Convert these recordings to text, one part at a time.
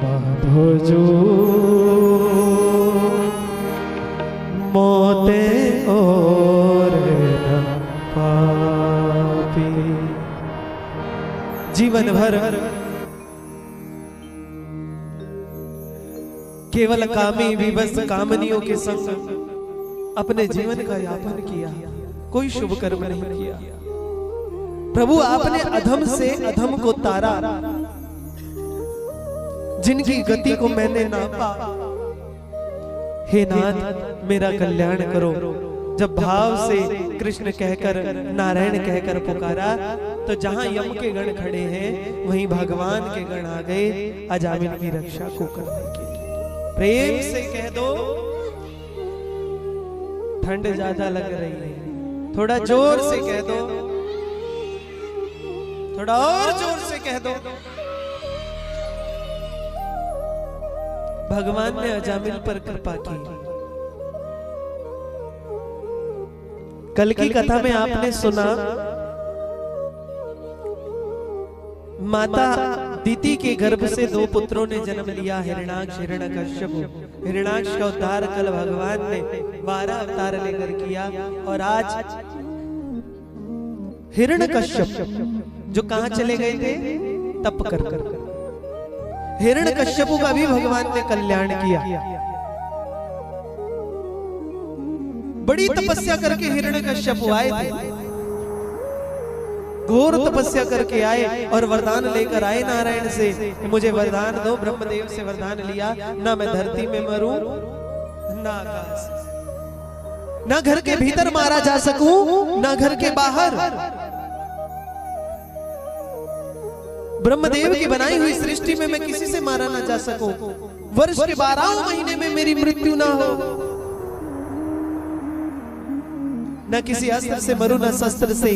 माधो जो मोते और न पापी। जीवन भर केवल कामी विवश कामनियों के संग अपने जीवन का यापन किया, कोई शुभ कर्म नहीं किया। प्रभु आपने अधम से अधम को तारा, जिनकी गति को मैंने नापा। हे नाथ मेरा कल्याण करो। जब भाव से कृष्ण कहकर नारायण कहकर पुकारा तो जहां यम के गण खड़े हैं वहीं भगवान के गण आ गए अजामिल की रक्षा को करने के लिए। प्रेम से कह दो, ठंड ज्यादा लग रही है। थोड़ा जोर से कह दो, थोड़ा और जोर से कह दो। भगवान ने अजामिल पर कृपा की। कल की कथा में आपने सुना माता दीति के गर्भ से दो पुत्रों ने जन्म लिया, हिरण्याक्ष हिरण्यकश्यप। हिरण्याक्ष का उद्धार कल भगवान ने 12 अवतार लेकर किया और आज हिरण्यकश्यप जो कहां चले गए थे तप कर कर, हिरण्यकश्यप का भी भगवान ने कल्याण किया। बड़ी तपस्या करके हिरण्यकश्यप आए थे, घोर तपस्या करके आए और वरदान लेकर आए नारायण से, मुझे वरदान दो। ब्रह्मदेव से वरदान लिया, ना मैं धरती में मरूं ना आकाश, ना घर के भीतर मारा जा सकूं ना घर के बाहर। ब्रह्मदेव की बनाई हुई सृष्टि में मैं किसी से मारा ना जा सकूं। वर्ष के 12 महीने में मेरी मृत्यु ना हो, न किसी अस्त्र से मरूं न शस्त्र से,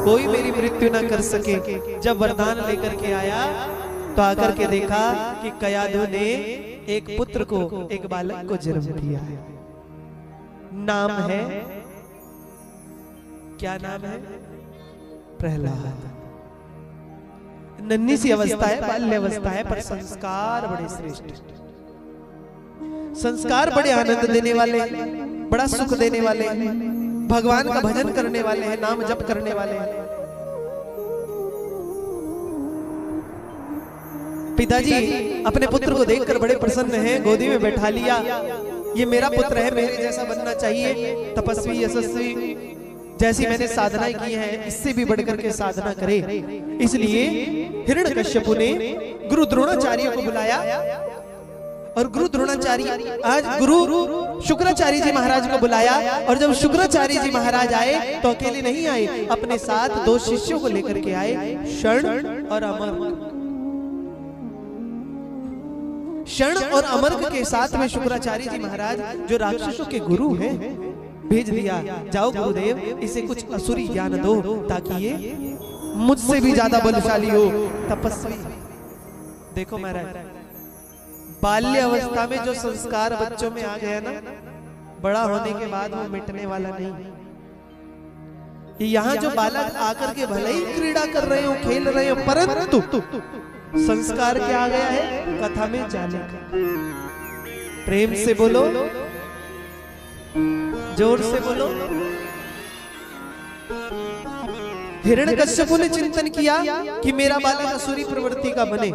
कोई मेरी मृत्यु ना कर सके। जब वरदान लेकर के आया तो आकर के देखा कि कयाधु ने एक पुत्र को, एक बालक को जन्म दिया है। नाम है, क्या नाम है? प्रहलाद। नन्ही सी अवस्था है, बाल्य अवस्था है, पर संस्कार बड़े श्रेष्ठ, संस्कार बड़े आनंद देने वाले, बड़ा सुख देने वाले, भगवान का भजन करने वाले हैं, नाम जप करने वाले हैं। पिताजी अपने पुत्र को देखकर बड़े प्रसन्न हैं, गोदी में बैठा लिया। ये मेरा पुत्र है, मेरे जैसा बनना चाहिए, तपस्वी यशस्वी, जैसी मैंने साधनाएं की हैं इससे भी बढ़कर के साधना करे। इसलिए हिरण्यकश्यप ने गुरु द्रोणाचार्य को बुलाया और गुरु द्रोणाचार्य आज गुरु शुक्राचार्य जी महाराज को बुलाया। और जब शुक्राचार्य जी महाराज आए तो अकेले नहीं आए, अपने साथ 2 शिष्यों को लेकर के आए, शर्ण और अमर्क। शर्ण और अमर्क के साथ में शुक्राचार्य जी महाराज जो राक्षसों के गुरु हैं भेज दिया, जाओ गुरुदेव इसे कुछ असुरी ज्ञान दो ताकि ये मुझसे भी ज्यादा बलशाली हो, तपस्वी। देखो महाराज, बाल्य अवस्था में जो संस्कार बच्चों में आ गया ना, बड़ा होने के बाद वो मिटने वाला नहीं। यहाँ जो बालक आकर के भले ही क्रीड़ा कर रहे हो, खेल रहे हो, परंतु संस्कार क्या आ गया है? कथा में जाने का। प्रेम से बोलो, जोर से बोलो। हिरण्यकश्यप ने चिंतन किया कि मेरा बालक असुरी प्रवृत्ति का बने।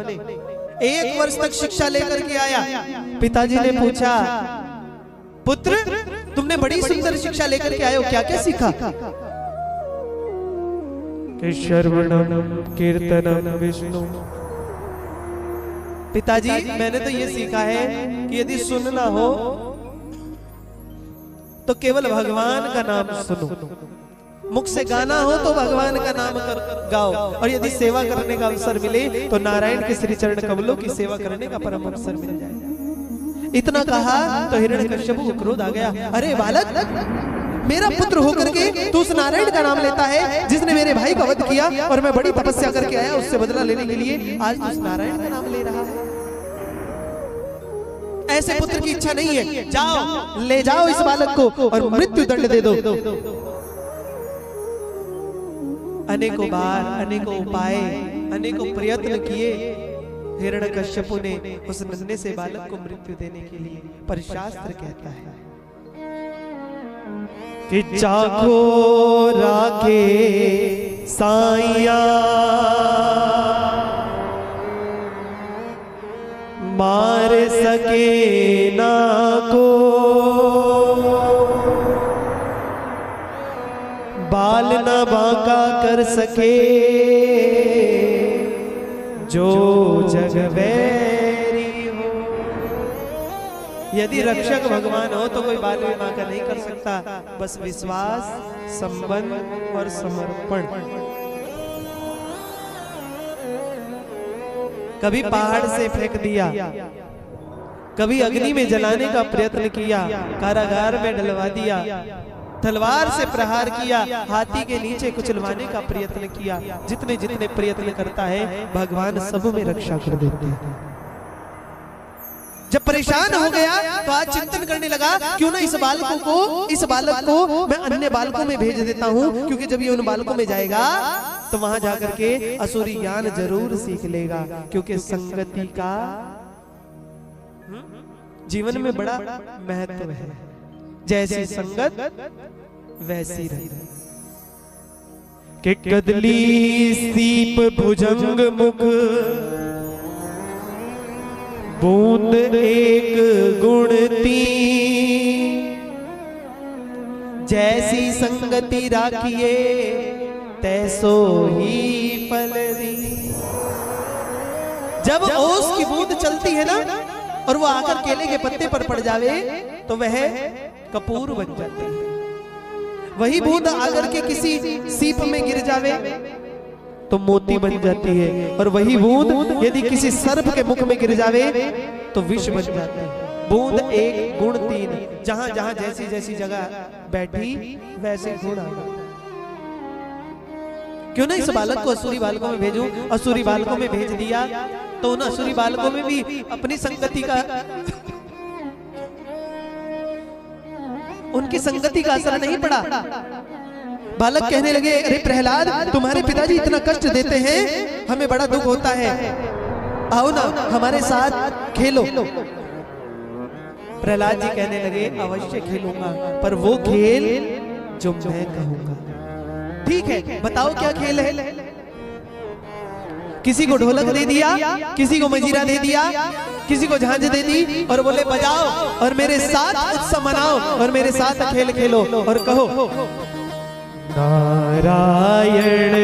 1 वर्ष तक शिक्षा लेकर के आया। पिताजी ने पूछा, पुत्र तुमने बड़ी सुंदर शिक्षा लेकर के आए हो, क्या क्या सीखा? श्रवणम कीर्तनम विष्णु। पिताजी मैंने तो ये सीखा है कि यदि सुनना हो तो केवल भगवान का नाम सुनो, मुख से गाना हो तो भगवान का नाम गाओ, और यदि सेवा करने का अवसर मिले तो नारायण के श्री चरण कमलों की सेवा करने का परम अवसर मिल जाए। इतना कहा तो हिरण्यकश्यप को क्रोध आ गया। अरे बालक, मेरा पुत्र होकर के तू उस नारायण का नाम लेता है जिसने मेरे भाई का वध किया, और मैं बड़ी तपस्या करके आया उससे बदला लेने के लिए, आज तू उस नारायण का नाम ले रहा है। ऐसे पुत्र की इच्छा नहीं है, जाओ ले जाओ इस बालक को और मृत्यु दंड दे दो। अनेकों बार, अनेकों उपाय, अनेकों प्रयत्न किए, हिरण्यकश्यपु ने उस नन्हे से बालक को मृत्यु देने के लिए। पर शास्त्र कहता है कि चाखो राखे साइया मार सके ना को, बाल न बांका कर सके जो जग वैरी हो। यदि रक्षक भगवान हो तो कोई बाल भी बांका नहीं कर सकता। बस विश्वास, संबंध और समर्पण। कभी पहाड़ से फेंक दिया, कभी अग्नि में जलाने का प्रयत्न किया, कारागार में डलवा दिया, तलवार से प्रहार किया, हाथी के नीचे कुचलवाने का प्रयत्न किया। जितने जितने प्रयत्न करता है भगवान सब में रक्षा कर देते हैं। जब परेशान हो गया तो आज चिंतन करने लगा, क्यों ना इस बालक को मैं अन्य बालकों में भेज देता हूं, क्योंकि जब ये उन बालकों में जाएगा तो वहां जाकर के असुरी ज्ञान जरूर सीख लेगा। क्योंकि संगति का जीवन में बड़ा महत्व है। जैसी संगत वैसी रही। कि कदली सीप भुजंग मुख बूंद एक गुणती, जैसी संगति राखिए तैसो ही फल दी। जब ओस की बूंद चलती है ना और वो आकर केले के पत्ते पर पड़ जावे तो वह कपूर बन जाती है। वही बूंद आकर के किसी सीप में गिर जावे तो मोती बन जाती है। और वही बूंद यदि किसी सर्प के मुख में गिर जावे तो विष बन जाता है। बूंद एक गुण तीन, जहां जहां जैसी जैसी जगह बैठी वैसे गुण आ गए। क्यों ना इस बालक को असुरी बालकों में भेजूं। असुरी बालकों में भेज दिया तो उन असुरी बालकों में भी अपनी संगति का, उनकी संगति का असर नहीं पड़ा। बालक कहने लगे, अरे प्रहलाद, तुम्हारे पिताजी इतना कष्ट देते हैं, हमें बड़ा दुख होता है, आओ ना हमारे साथ खेलो। प्रहलाद जी कहने लगे, अवश्य खेलूंगा, पर वो खेल जो मैं कहूंगा। ठीक है, बताओ क्या खेल है। किसी को ढोलक दे दिया, किसी को मजीरा दे दिया, किसी को झांझ दे दी और बोले बजाओ और मेरे साथ उत्सव मनाओ और मेरे साथ खेल खेलो और कहो नारायण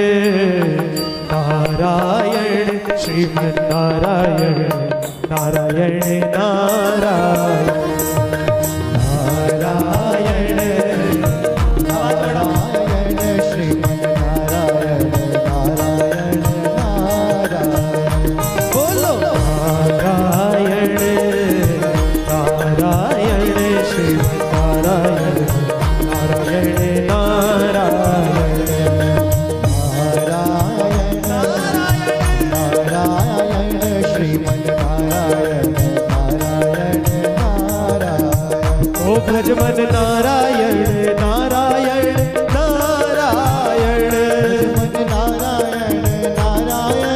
नारायण श्रीमन नारायण नारायण नारायण नारायण नारायण श्रीमन नारायण नारायण नारायण। बोलो नारायण नारायण श्रीमन नारायण नारायण भजमन नारायण नारायण नारायण नारायण नारायण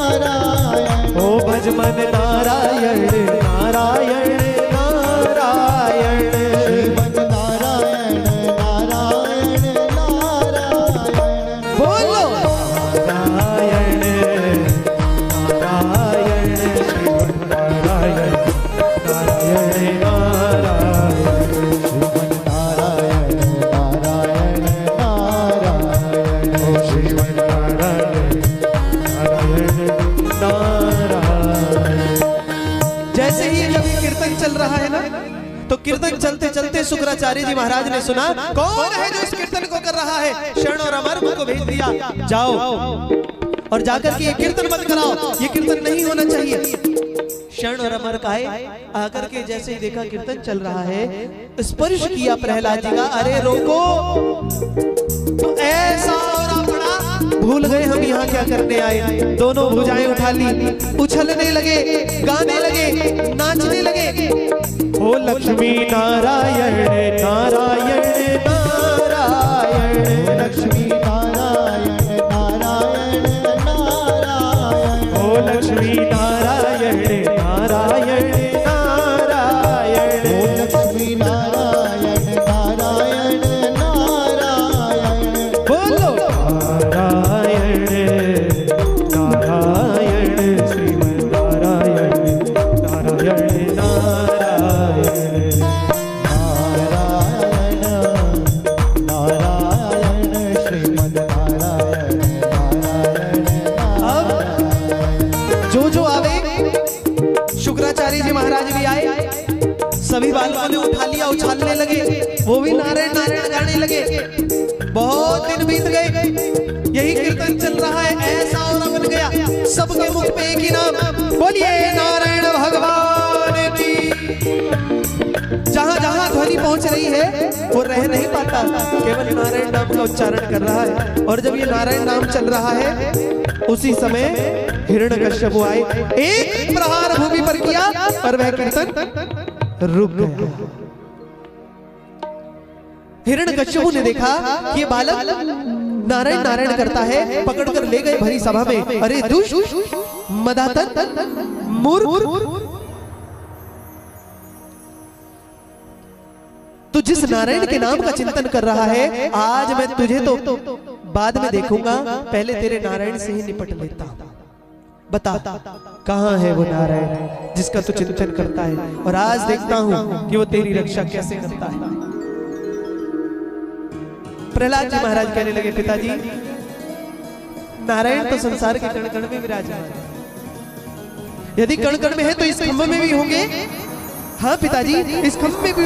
नारायण। ओ भजमन नारायण नारायण नारायण श्रीमन नारायण नारायण नारायण। बोलो नारायण नारायण श्रीमन नारायण नारायण चल रहा है ना। तो कीर्तन चलते चलते शुक्राचार्य जी महाराज ने सुना, कौन है जो इस कीर्तन को कर रहा है। शरण और अमर को भेज दिया, जाओ और जाकर के ये कीर्तन मत कराओ, ये कीर्तन नहीं होना चाहिए। शरण और अमर का आकर के जैसे ही देखा कीर्तन चल रहा है, स्पर्श किया प्रहलाद जी का। अरे रोको, तो ऐसा और पड़ा, भूल गए हम यहाँ क्या करने आए। दोनों भुजाएं उठा ली, उछलने लगे, गाने लगे, नाचने लगे। ओ लक्ष्मी नारायण नारायण नारायण लक्ष्मी नारायण नारायण नारायण। ओ लक्ष्मी नारायण शंकराचार्य जी महाराज भी आए, सभी बालकों ने उठा लिया, उछालने लगे, वो भी नारायण नारायण गाने लगे। बहुत दिन बीत गए, यही कीर्तन चल रहा है, ऐसा और बन गया सबके मुख पे एक ही नाम, बोलिए नारायण भगवान की। जहां जहां ध्वनि पहुंच रही है वो रह नहीं पाता, केवल नारायण नाम का उच्चारण कर रहा है। और जब ये नारायण नाम चल रहा है, उसी समय हिरण्यकश्यप आए, एक प्रहार भूमि पर किया और वह कीर्तन रुक गया। हिरण्यकश्यप ने देखा कि ये बालक नारायण नारायण करता है, पकड़कर ले गए भरी सभा में। अरे दुष्ट, मदातन, मूर्ख, तू जिस नारायण के नाम का चिंतन कर रहा है, आज मैं तुझे तो बाद में देखूंगा, पहले तेरे नारायण से ही निपट लेता हूं। बता कहां है वो नारायण जिसका तू चिंतन करता है, और आज देखता हूं कि वो तेरी रक्षा कैसे करता है। प्रहलाद जी महाराज कहने लगे, पिताजी नारायण तो संसार के कण कण में विराजमान है, यदि कण कण में है तो इस खंभ में भी होंगे। हाँ पिताजी, इस खंभ में भी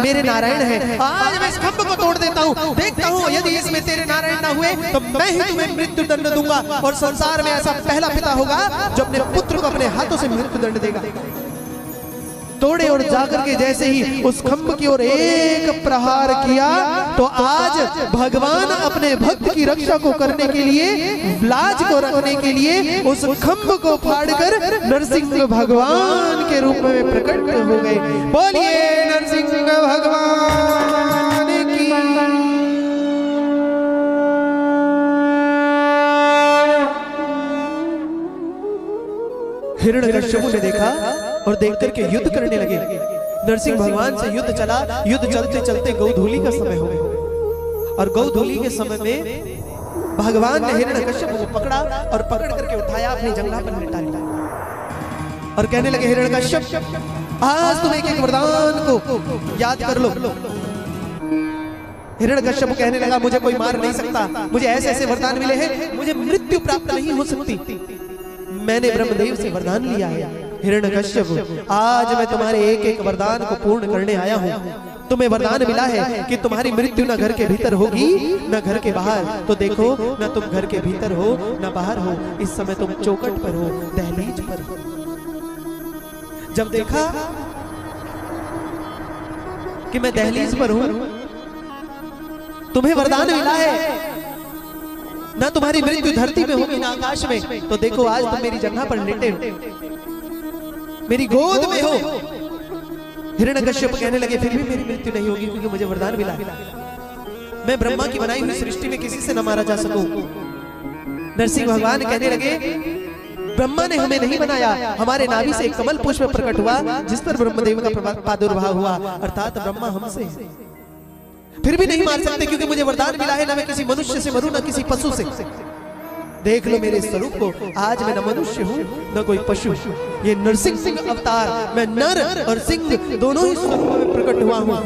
मेरे नारायण है। आज मैं इस खंभ को तोड़ देता हूँ, देखता हूँ यदि इसमें तेरे नारायण ना हुए तो मैं ही तुम्हें मृत्यु दंड दूंगा, और संसार में ऐसा पहला पिता होगा जो अपने पुत्र को अपने हाथों से मृत्यु दंड देगा। तोड़े और जाकर के जैसे ही उस खंभ की ओर एक प्रहार किया, तो आज भगवान अपने भक्त की रक्षा को करने के लिए, लाज को रखने के लिए उस खंभ को फाड़कर नरसिंह भगवान के रूप में प्रकट हो गए। बोलिए नरसिंह भगवान की। हिरण्यकश्यप ने देखा और देख करके युद्ध करने लगे। नरसिंह भगवान से युद्ध चला, युद्ध चलते चलते गौधूली का समय हो गया, और गौधूली के समय में भगवान ने हिरण्यकश्यप को पकड़ा और पकड़ करके उठाया, अपनी जंघा पर लिटा लिया और कहने लगे, हिरण्यकश्यप आज तुम एक एक वरदान को याद कर लो। हिरण्यकश्यप कहने लगा, मुझे कोई मार नहीं सकता, मुझे ऐसे ऐसे वरदान मिले हैं, मुझे मृत्यु प्राप्त नहीं हो सकती, मैंने ब्रह्मदेव से वरदान लिया है। हिरण्यकश्यप आज मैं तुम्हारे एक एक वरदान को पूर्ण करने आया हूँ। तुम्हें वरदान मिला है कि तुम्हारी मृत्यु न घर के भीतर होगी न घर के बाहर। तो देखो, न तुम घर के भीतर हो न बाहर हो, इस समय तुम चौखट पर हो, दहलीज पर हो। जब देखा कि मैं दहलीज पर हूं, तुम्हें वरदान मिला है, ना तुम्हारी मृत्यु धरती में होगी ना आकाश में, तो देखो आज तुम मेरी जगह पर लेटे हो, मेरी गोद में हो। हिरण्यकश्यप कहने लगे, फिर भी मेरी मृत्यु नहीं होगी क्योंकि मुझे वरदान मिला है, मैं ब्रह्मा की बनाई हुई सृष्टि में किसी से न मारा जा सकूं। नरसिंह भगवान कहने लगे, ब्रह्मा ने हमें नहीं बनाया, हमारे नाभि से एक कमल पुष्प प्रकट हुआ जिस पर ब्रह्मदेव का प्रादुर्भाव हुआ, अर्थात ब्रह्मा हमसे है। फिर भी नहीं मार सकते क्योंकि मुझे वरदान मिला है, ना मैं किसी मनुष्य से मरूं ना किसी पशु से। देख लो मेरे स्वरूप को, आज मैं न मनुष्य हूं न कोई पशु, ये नरसिंह अवतार, मैं नर और सिंह दोनों ही स्वरूप में प्रकट हुआ हूं।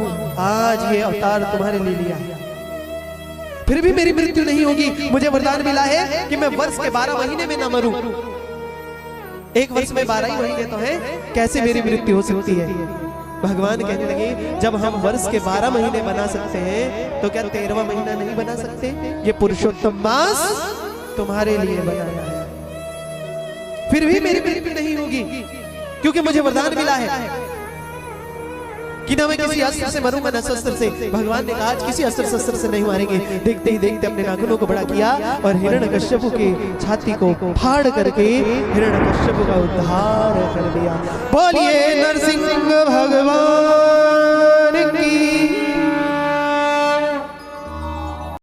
आज ये अवतार तुम्हारे लिए लिया है, फिर भी मेरी मृत्यु नहीं होगी। मुझे वरदान मिला है कि मैं वर्ष के 12 महीने में न मरूं। एक वर्ष में 12 ही महीने तो है, कैसे मेरी मृत्यु हो सकती है? भगवान कहने लगे, जब हम वर्ष के 12 महीने बना सकते हैं तो क्या 13वां महीना नहीं बना सकते? ये पुरुषोत्तम मास तुम्हारे लिए बनाया है, फिर भी मेरी मृत्यु नहीं होगी क्योंकि मुझे वरदान मिला है कि ना मैं किसी अस्त्र से मरूंगा ना शस्त्र से। भगवान ने कहा आज किसी अस्त्र शस्त्र से नहीं मारेंगे। देखते ही देखते अपने नाखूनों को बड़ा किया और हिरण्यकश्यप की छाती को फाड़ करके हिरण्यकश्यप का उद्धार कर दिया। बोलिए नरसिंह भगवान